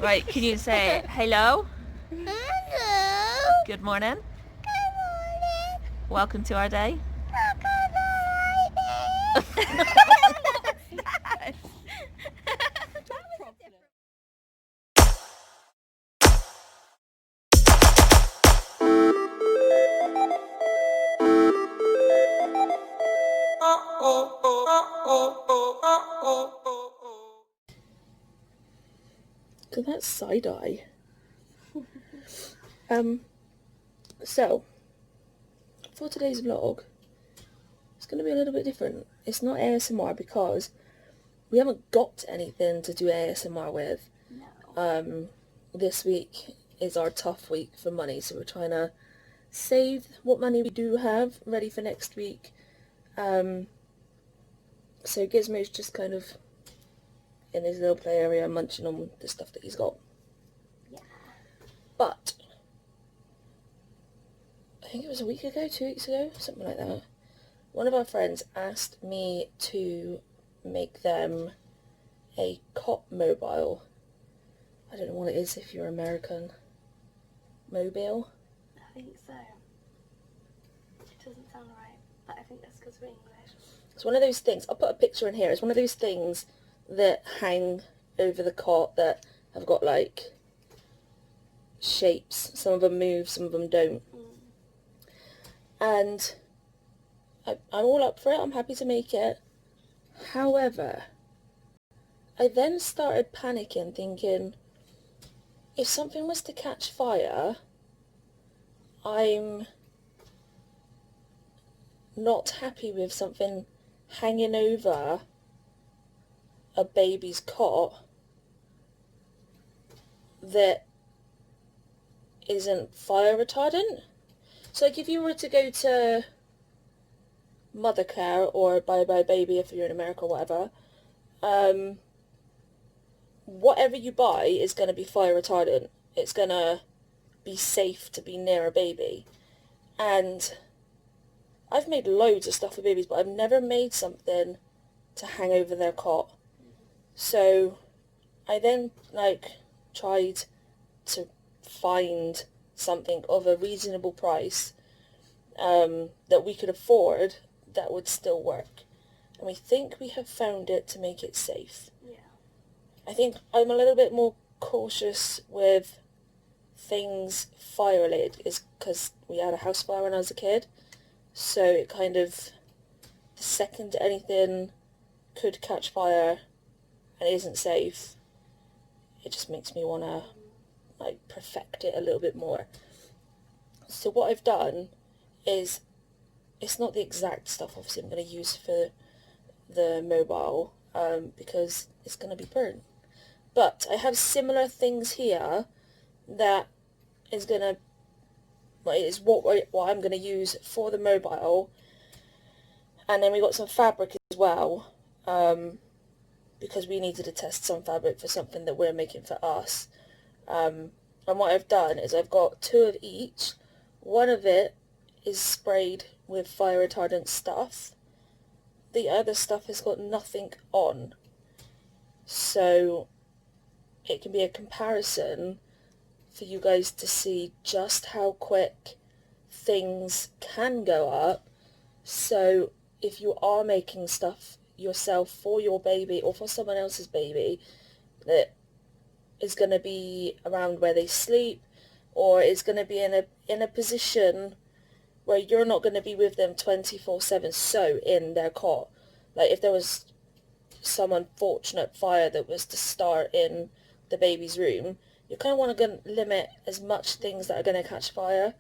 Right, can you say hello? Hello. Good morning. Good morning. Welcome to our day. Cause that's side-eye. So, for today's vlog, it's going to be a little bit different. It's not ASMR because we haven't got anything to do ASMR with. No. This week is our tough week for money, so we're trying to save what money we do have, ready for next week. So Gizmo's just kind of in his little play area munching on the stuff that he's got. Yeah. But I think it was a week ago, 2 weeks ago, something like that, one of our friends asked me to make them a cot mobile. I don't know what it is if you're American. Mobile? I think so. It doesn't sound right, but I think that's because we're English. It's one of those things, I'll put a picture in here, it's one of those things that hang over the cot that have got like shapes. Some of them move, some of them don't. And I'm all up for it, I'm happy to make it. However, I then started panicking, thinking, if something was to catch fire, I'm not happy with something hanging over a baby's cot that isn't fire retardant. So like if you were to go to Mothercare or Bye Bye Baby if you're in America or whatever, whatever you buy is going to be fire retardant. It's going to be safe to be near a baby. And I've made loads of stuff for babies, but I've never made something to hang over their cot. So I then tried to find something of a reasonable price that we could afford that would still work. And we think we have found it to make it safe. Yeah. I think I'm a little bit more cautious with things fire related is because we had a house fire when I was a kid. So it kind of, the second anything could catch fire and isn't safe, it just makes me want to perfect it a little bit more. So what I've done is, it's not the exact stuff obviously I'm going to use for the mobile because it's going to be burnt. But I have similar things here that is going to, is what I'm going to use for the mobile. And then we got some fabric as well, because we needed to test some fabric for something that we're making for us. And what I've done is I've got 2 of each. One of it is sprayed with fire retardant stuff. The other stuff has got nothing on. So it can be a comparison for you guys to see just how quick things can go up. So if you are making stuff yourself for your baby or for someone else's baby that is going to be around where they sleep, or is going to be in a position where you're not going to be with them 24/7, so in their cot. Like if there was some unfortunate fire that was to start in the baby's room, you kind of want to limit as much things that are going to catch fire.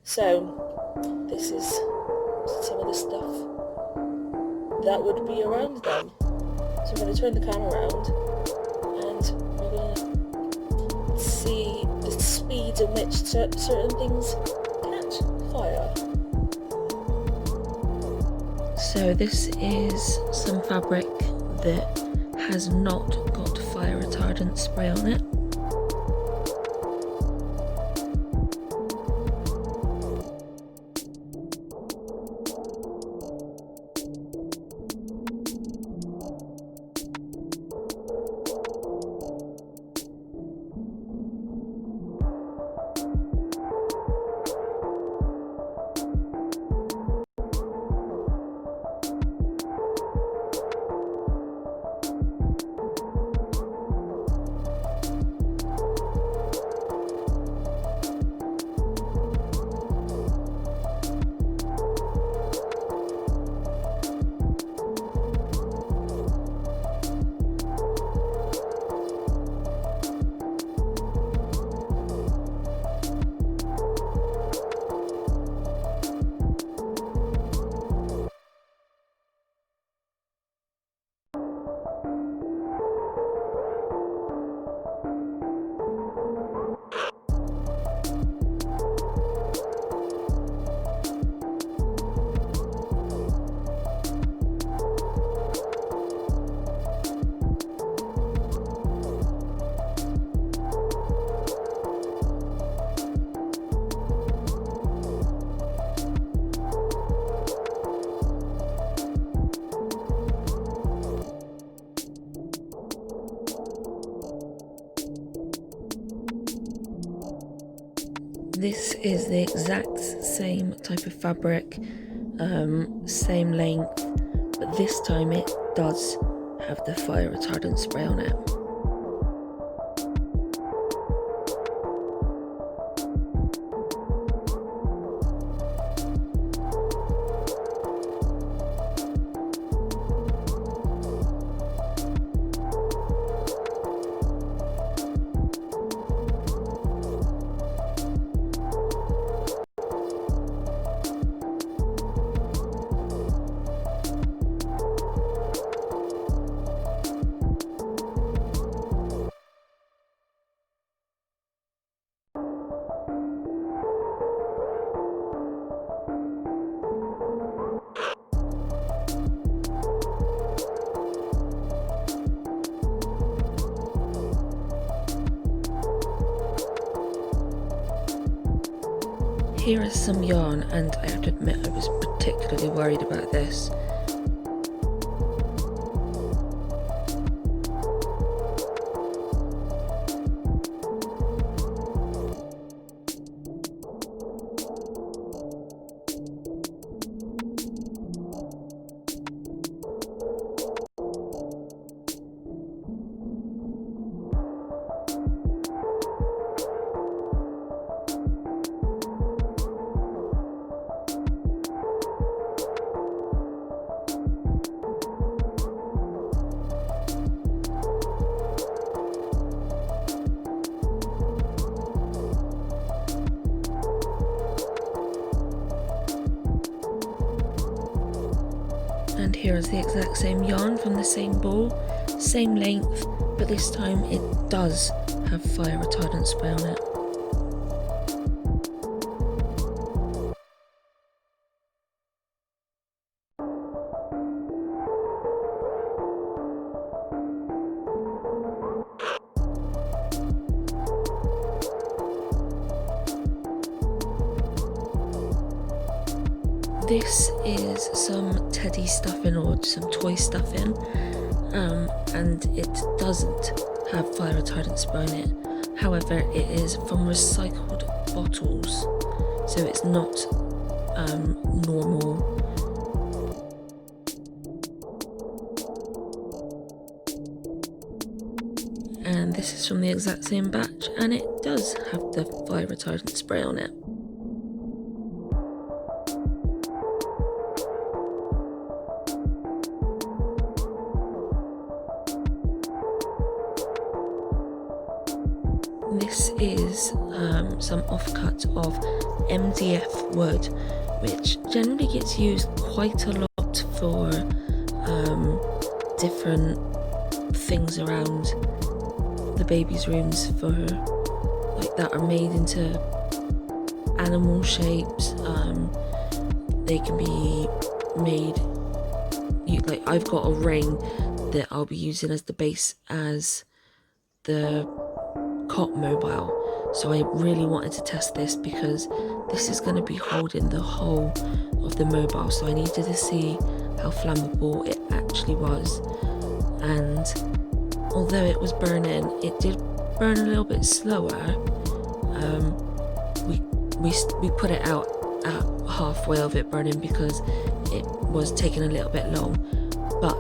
So this is some of the stuff that would be around them. So I'm going to turn the camera around and we're going to see the speed in which certain things catch fire. So this is some fabric that has not got fire retardant spray on it. This is the exact same type of fabric, same length, but this time it does have the fire retardant spray on it. Here is some yarn, and I have to admit I was particularly worried about this. And here is the exact same yarn from the same ball, same length, but this time it does have fire retardant spray on it. This is some teddy stuffing or some toy stuffing, and it doesn't have fire retardant spray on it. However, it is from recycled bottles, so it's not normal. And this is from the exact same batch, and it does have the fire retardant spray on it. This is some offcut of MDF wood, which generally gets used quite a lot for different things around the baby's rooms, for like that are made into animal shapes. They can be made, like I've got a ring that I'll be using as the base as the cot mobile, so I really wanted to test this because this is going to be holding the whole of the mobile, so I needed to see how flammable it actually was. And although it was burning, it did burn a little bit slower. We put it out at halfway of it burning because it was taking a little bit long, but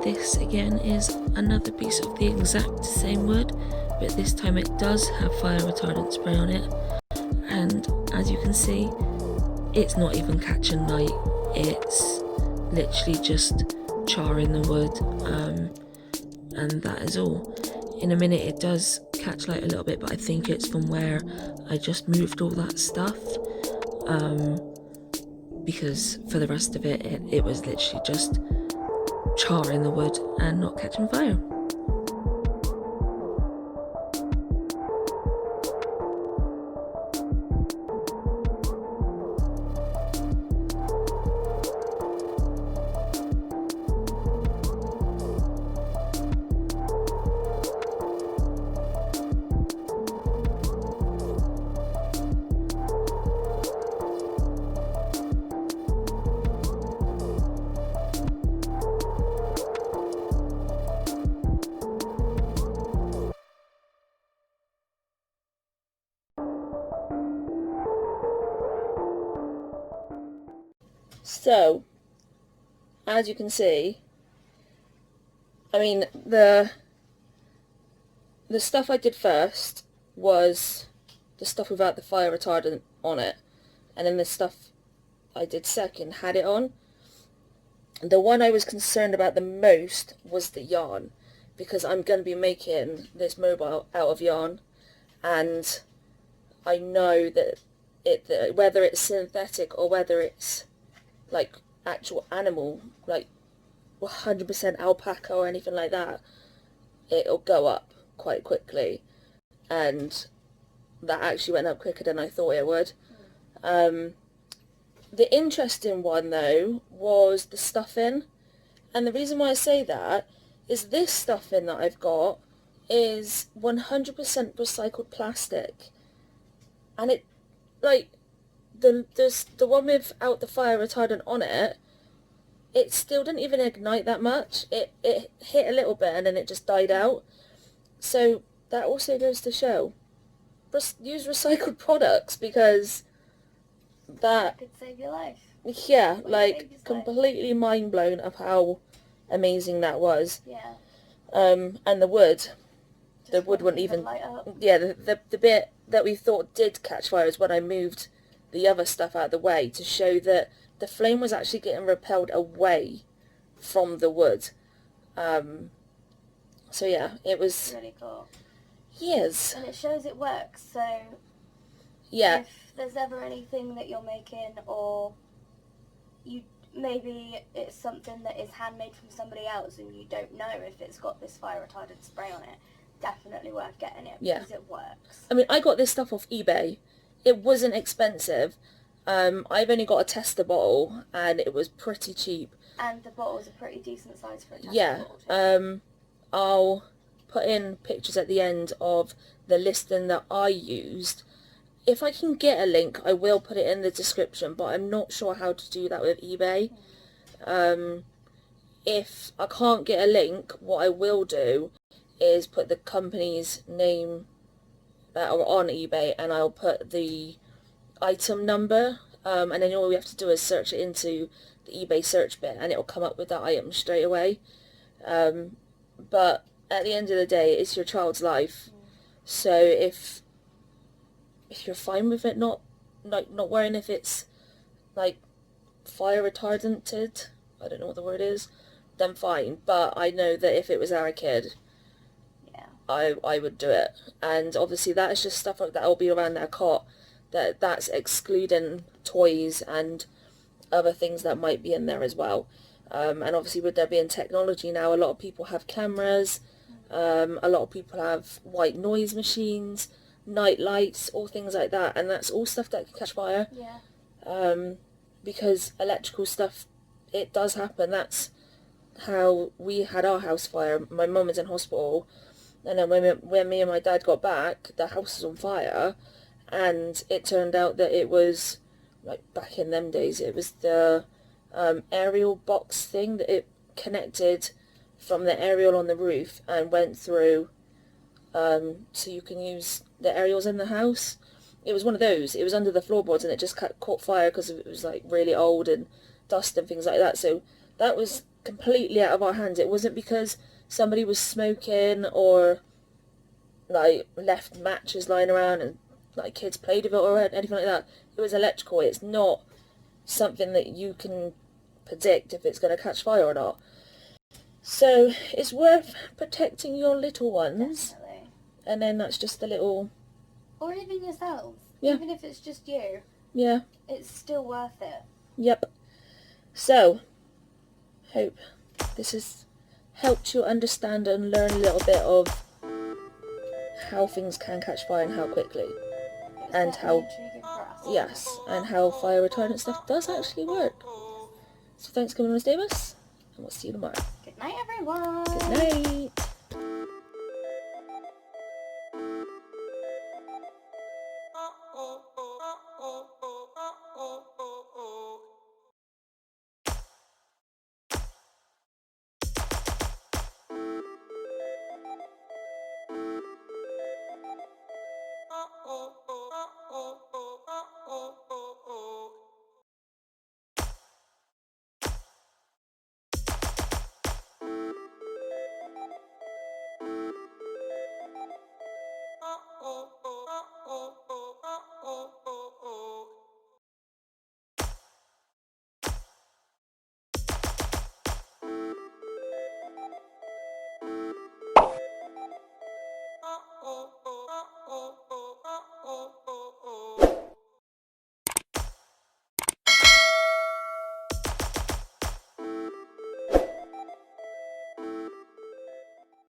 this again is another piece of the exact same wood, but this time it does have fire retardant spray on it, and as you can see, it's not even catching light, it's literally just charring the wood, and that is all. In a minute it does catch light a little bit, but I think it's from where I just moved all that stuff, because for the rest of it, it was literally just charring the wood and not catching fire. So, as you can see, I mean, the stuff I did first was the stuff without the fire retardant on it, and then the stuff I did second had it on. The one I was concerned about the most was the yarn, because I'm going to be making this mobile out of yarn, and I know that whether it's synthetic or whether it's like actual animal, like 100% alpaca or anything like that, it'll go up quite quickly, and that actually went up quicker than I thought it would. The interesting one though was the stuffing, and the reason why I say that is this stuffing that I've got is 100% recycled plastic, and it, like, the one without the fire retardant on it, it still didn't even ignite that much. It hit a little bit and then it just died out. So that also goes to show, use recycled products, because that could save your life. Yeah, like, completely mind blown of how amazing that was. Yeah. And the wood wouldn't even light up. Yeah, the bit that we thought did catch fire is when I moved the other stuff out of the way to show that the flame was actually getting repelled away from the wood. So yeah, it was really cool. Yes. And it shows it works, so yeah, if there's ever anything that you're making, or maybe it's something that is handmade from somebody else and you don't know if it's got this fire retardant spray on it, definitely worth getting it, because it works. I mean, I got this stuff off eBay. It wasn't expensive. I've only got a tester bottle and it was pretty cheap. And the bottle's a pretty decent size for a tester bottle too. I'll put in pictures at the end of the listing that I used. If I can get a link, I will put it in the description, but I'm not sure how to do that with eBay. If I can't get a link, what I will do is put the company's name that are on eBay, and I'll put the item number, and then all we have to do is search it into the eBay search bit and it'll come up with that item straight away. But at the end of the day, it's your child's life, so if you're fine with it not wearing, if it's like fire retardanted, I don't know what the word is, then fine. But I know that if it was our kid, I would do it. And obviously that is just stuff like that will be around their cot, that's excluding toys and other things that might be in there as well. And obviously with there being technology now, a lot of people have cameras, a lot of people have white noise machines, night lights, all things like that, and that's all stuff that can catch fire. Because electrical stuff, it does happen. That's how we had our house fire. My mum was in hospital, and then when me and my dad got back, the house was on fire, and it turned out that it was, like, back in them days, it was the aerial box thing that it connected from the aerial on the roof and went through, so you can use the aerials in the house. It was one of those. It was under the floorboards and it just caught fire because it was like really old and dust and things like that. So that was completely out of our hands. It wasn't because somebody was smoking or like left matches lying around and like kids played with it or anything like that. It was electrical. It's not something that you can predict if it's going to catch fire or not. So it's worth protecting your little ones. Definitely. And then that's just a little... Or even yourself. Yeah. Even if it's just you. Yeah. It's still worth it. Yep. So, hope this has helped you understand and learn a little bit of how things can catch fire and how quickly. And how... intriguing for us. Yes, and how fire retardant stuff does actually work. So thanks for coming on, Davis, and we'll see you tomorrow. Good night, everyone. Good night.